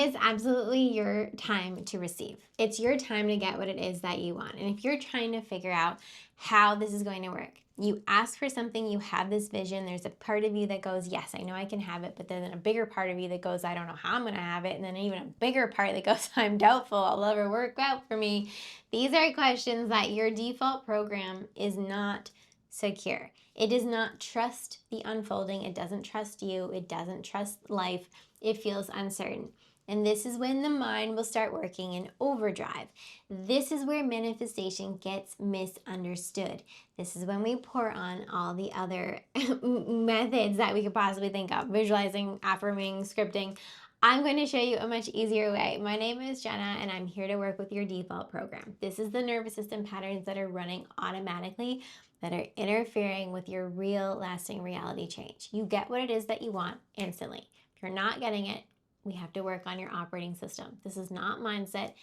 It's absolutely your time to receive. It's your time to get what it is that you want. And if you're trying to figure out how this is going to work, you ask for something, you have this vision, there's a part of you that goes, yes, I know I can have it, but then a bigger part of you that goes, I don't know how I'm going to have it, and then even a bigger part that goes, I'm doubtful it'll ever work out for me. These are questions that your default program is not secure. It does not trust the unfolding. It doesn't trust you. It doesn't trust life. It feels uncertain. And this is when the mind will start working in overdrive. This is where manifestation gets misunderstood. This is when we pour on all the other methods that we could possibly think of: visualizing, affirming, scripting. I'm going to show you a much easier way. My name is Jenna, and I'm here to work with your default program. This is the nervous system patterns that are running automatically, that are interfering with your real lasting reality change. You get what it is that you want instantly. If you're not getting it, we have to work on your operating system. This is not mindset.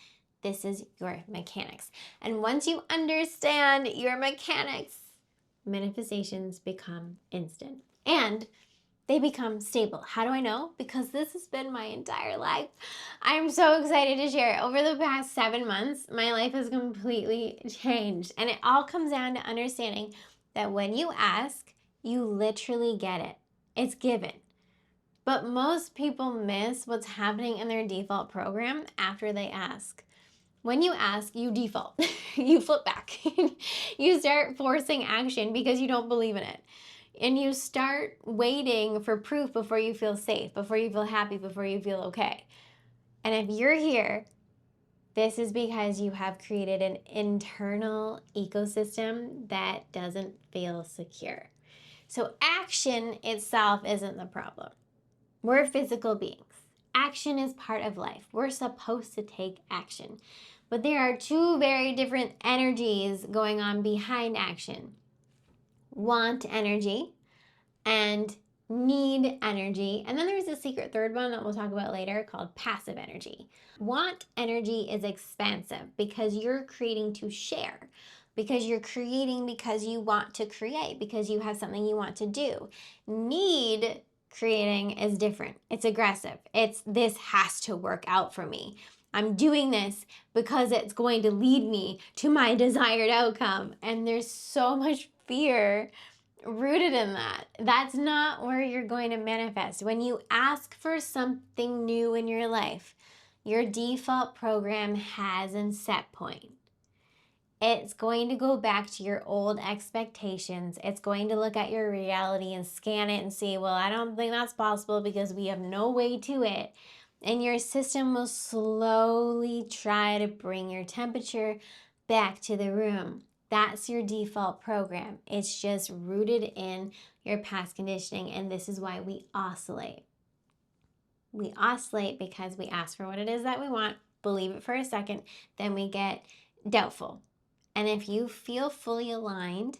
This is your mechanics. And once you understand your mechanics, manifestations become instant and they become stable. How do I know? Because this has been my entire life. I'm so excited to share. Over the past 7 months, my life has completely changed. And it all comes down to understanding that when you ask, you literally get it. It's given. But most people miss what's happening in their default program after they ask. When you ask, you default. You flip back. You start forcing action because you don't believe in it. And you start waiting for proof before you feel safe, before you feel happy, before you feel okay. And if you're here, this is because you have created an internal ecosystem that doesn't feel secure. So action itself isn't the problem. We're physical beings. Action is part of life. We're supposed to take action. But there are two very different energies going on behind action: want energy and need energy. And then there's a secret third one that we'll talk about later called passive energy. Want energy is expansive because you're creating to share, because you're creating because you want to create, because you have something you want to do. Need creating is different. It's aggressive. It's this has to work out for me. I'm doing this because it's going to lead me to my desired outcome. And there's so much fear rooted in that. That's not where you're going to manifest. When you ask for something new in your life, your default program has a set point. It's going to go back to your old expectations. It's going to look at your reality and scan it and see, well, I don't think that's possible because we have no way to it. And your system will slowly try to bring your temperature back to the room. That's your default program. It's just rooted in your past conditioning, and this is why we oscillate. We oscillate because we ask for what it is that we want, believe it for a second, then we get doubtful. And if you feel fully aligned,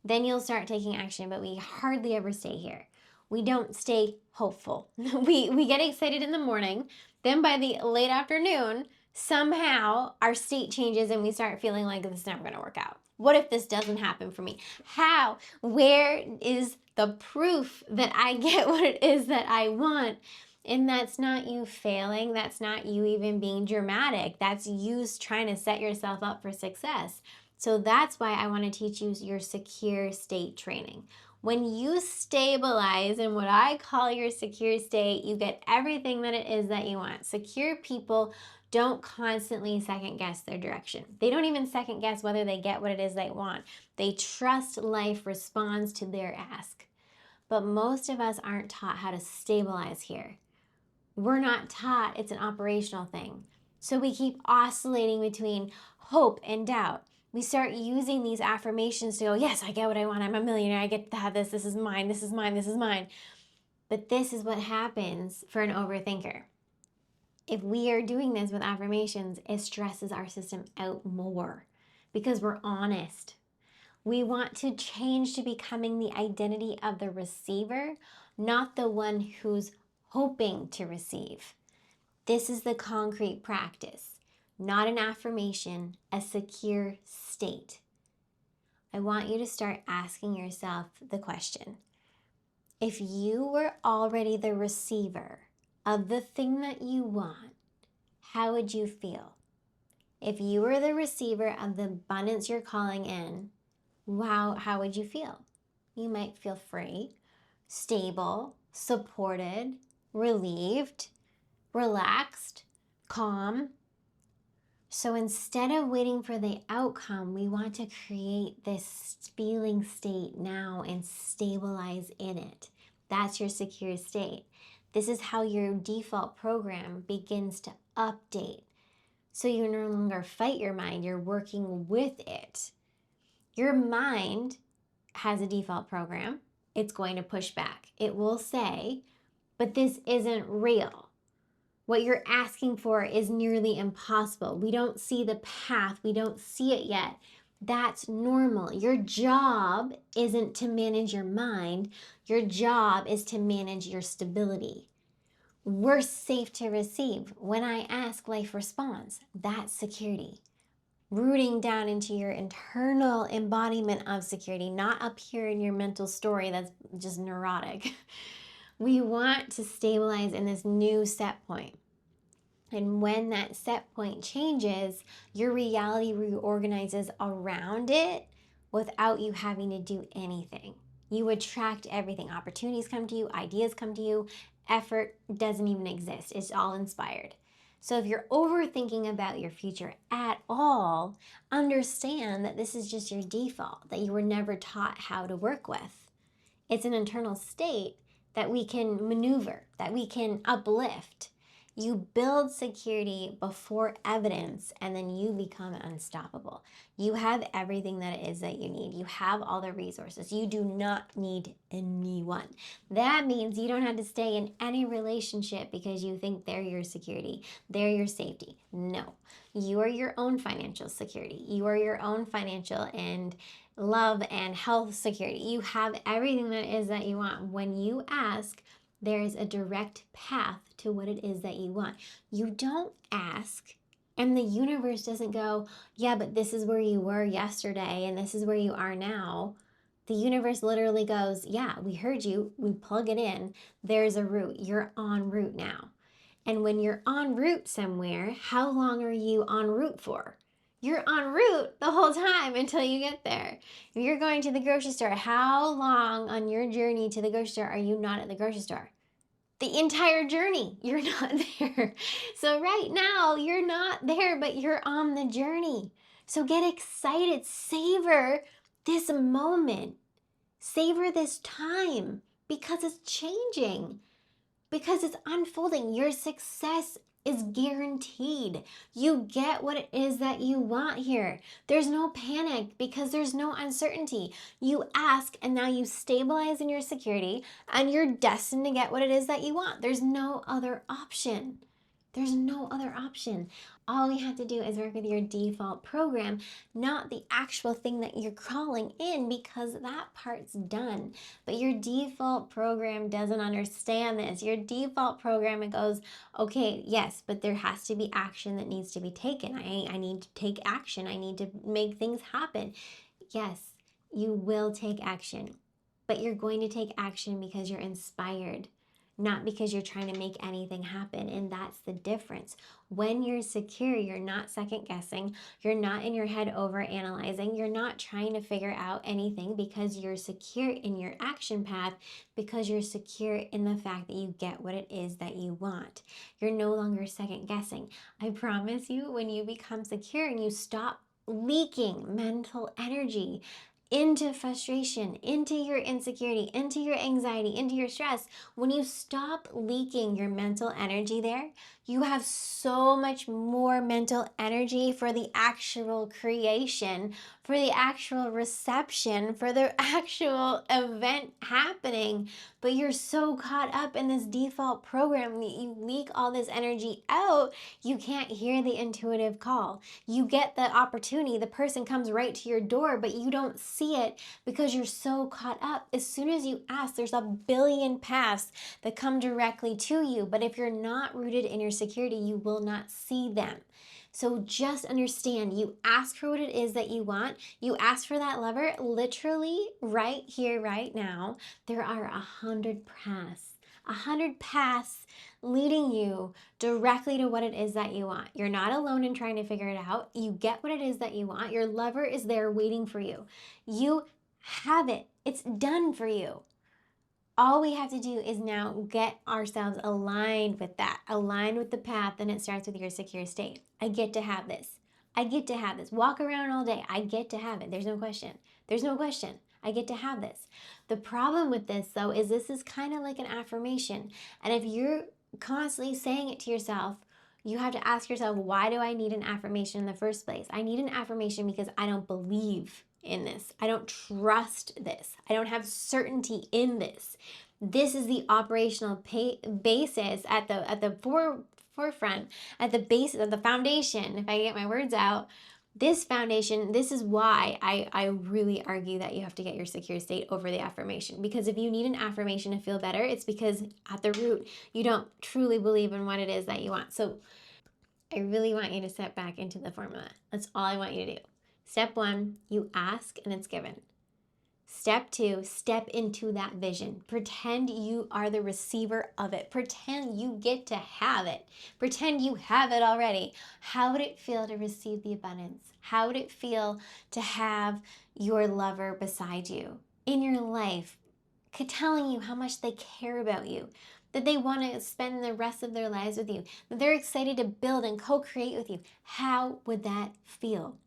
then you'll start taking action, but we hardly ever stay here. We don't stay hopeful. We get excited in the morning, then by the late afternoon, somehow our state changes and we start feeling like this is never going to work out. What if this doesn't happen for me? How? Where is the proof that I get what it is that I want? And that's not you failing. That's not you even being dramatic. That's you trying to set yourself up for success. So that's why I want to teach you your secure state training. When you stabilize in what I call your secure state, you get everything that it is that you want. Secure people don't constantly second guess their direction. They don't even second guess whether they get what it is they want. They trust life responds to their ask. But most of us aren't taught how to stabilize here. We're not taught. It's an operational thing. So we keep oscillating between hope and doubt. We start using these affirmations to go, yes, I get what I want. I'm a millionaire. I get to have this. This is mine. This is mine. This is mine. But this is what happens for an overthinker. If we are doing this with affirmations, it stresses our system out more because we're honest. We want to change to becoming the identity of the receiver, not the one who's hoping to receive. This is the concrete practice, not an affirmation, a secure state. I want you to start asking yourself the question: if you were already the receiver, of the thing that you want, how would you feel? If you were the receiver of the abundance you're calling in, wow, how would you feel? You might feel free, stable, supported, relieved, relaxed, calm. So instead of waiting for the outcome, we want to create this feeling state now and stabilize in it. That's your secure state. This is how your default program begins to update. So you no longer fight your mind, you're working with it. Your mind has a default program. It's going to push back. It will say, but this isn't real. What you're asking for is nearly impossible. We don't see the path. We don't see it yet. That's normal. Your job isn't to manage your mind. Your job is to manage your stability. We're safe to receive. When I ask, life responds. That's security. Rooting down into your internal embodiment of security, not up here in your mental story that's just neurotic. We want to stabilize in this new set point. And when that set point changes, your reality reorganizes around it without you having to do anything. You attract everything. Opportunities come to you, ideas come to you, effort doesn't even exist. It's all inspired. So if you're overthinking about your future at all, understand that this is just your default, that you were never taught how to work with. It's an internal state that we can maneuver, that we can uplift. You build security before evidence, and then you become unstoppable. You have everything that it is that you need. You have all the resources. You do not need anyone. That means you don't have to stay in any relationship because you think they're your security, they're your safety. No, you are your own financial security. You are your own financial and love and health security. You have everything that it is that you want. When you ask, there is a direct path to what it is that you want. You don't ask, and the universe doesn't go, yeah, but this is where you were yesterday, and this is where you are now. The universe literally goes, yeah, we heard you. We plug it in. There's a route. You're en route now. And when you're en route somewhere, how long are you en route for? You're en route the whole time until you get there. If you're going to the grocery store, how long on your journey to the grocery store are you not at the grocery store? The entire journey, you're not there. So right now, you're not there, but you're on the journey. So get excited, savor this moment, savor this time because it's changing, because it's unfolding. Your success is guaranteed. You get what it is that you want here. There's no panic because there's no uncertainty. You ask and now you stabilize in your security and you're destined to get what it is that you want. There's no other option. There's no other option. All we have to do is work with your default program, not the actual thing that you're calling in, because that part's done. But your default program doesn't understand this. Your default program, it goes, okay, yes, but there has to be action that needs to be taken. I need to take action. I need to make things happen. Yes, you will take action, but you're going to take action because you're inspired, not because you're trying to make anything happen. And that's the difference. When you're secure, you're not second guessing. You're not in your head over analyzing. You're not trying to figure out anything because you're secure in your action path, because you're secure in the fact that you get what it is that you want. You're no longer second guessing. I promise you, when you become secure and you stop leaking mental energy into frustration, into your insecurity, into your anxiety, into your stress, when you stop leaking your mental energy there, you have so much more mental energy for the actual creation, for the actual reception, for the actual event happening. But you're so caught up in this default program that you leak all this energy out, you can't hear the intuitive call. You get the opportunity, the person comes right to your door, but you don't see it because you're so caught up. As soon as you ask, there's a billion paths that come directly to you. But if you're not rooted in your security, you will not see them. So just understand, you ask for what it is that you want. You ask for that lover, literally right here, right now. There are 100 paths, 100 paths leading you directly to what it is that you want. You're not alone in trying to figure it out. You get what it is that you want. Your lover is there waiting for you. You have it. It's done for you. All we have to do is now get ourselves aligned with that, aligned with the path, and it starts with your secure state. I get to have this. I get to have this. Walk around all day. I get to have it. There's no question. There's no question. I get to have this. The problem with this, though, is this is kind of like an affirmation. And if you're constantly saying it to yourself, you have to ask yourself, why do I need an affirmation in the first place? I need an affirmation because I don't believe in this. I don't trust this. I don't have certainty in this. This is the operational basis at the forefront, at the basis of the foundation. If I get my words out, this foundation, this is why I really argue that you have to get your secure state over the affirmation. Because if you need an affirmation to feel better, it's because at the root, you don't truly believe in what it is that you want. So I really want you to step back into the formula. That's all I want you to do. Step 1, you ask and it's given. Step 2, step into that vision. Pretend you are the receiver of it. Pretend you get to have it. Pretend you have it already. How would it feel to receive the abundance? How would it feel to have your lover beside you in your life, telling you how much they care about you, that they want to spend the rest of their lives with you, that they're excited to build and co-create with you? How would that feel?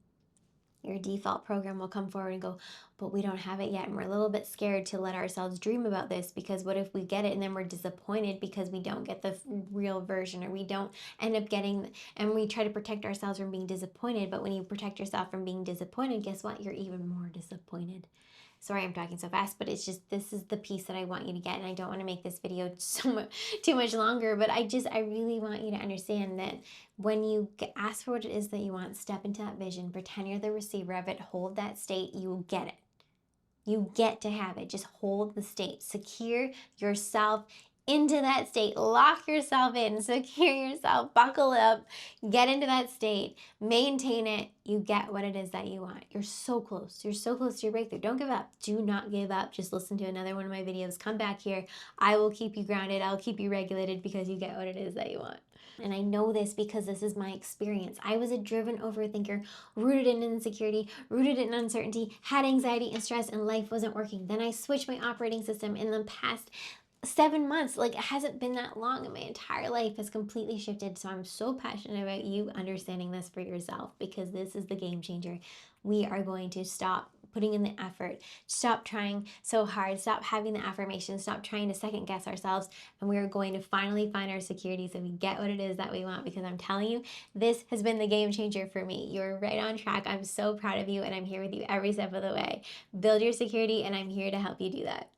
Your default program will come forward and go, but we don't have it yet. And we're a little bit scared to let ourselves dream about this, because what if we get it and then we're disappointed because we don't get the real version, or we don't end up getting, and we try to protect ourselves from being disappointed. But when you protect yourself from being disappointed, guess what? You're even more disappointed. Sorry, I'm talking so fast, but it's just, this is the piece that I want you to get. And I don't want to make this video too much longer, but I really want you to understand that when you ask for what it is that you want, step into that vision, pretend you're the receiver of it, hold that state, you will get it. You get to have it. Just hold the state. Secure yourself into that state. Lock yourself in. Secure yourself. Buckle up. Get into that state. Maintain it. You get what it is that you want. You're so close. You're so close to your breakthrough. Don't give up. Do not give up. Just listen to another one of my videos. Come back here. I will keep you grounded. I'll keep you regulated, because you get what it is that you want. And I know this because this is my experience. I was a driven overthinker, rooted in insecurity, rooted in uncertainty, had anxiety and stress, and life wasn't working. Then I switched my operating system in the past 7 months. Like, it hasn't been that long, and my entire life has completely shifted. So I'm so passionate about you understanding this for yourself, because this is the game changer. We are going to stop putting in the effort, stop trying so hard, stop having the affirmation, stop trying to second guess ourselves, and we are going to finally find our security so we get what it is that we want. Because I'm telling you, this has been the game changer for me. You're right on track. I'm so proud of you, and I'm here with you every step of the way. Build your security, and I'm here to help you do that.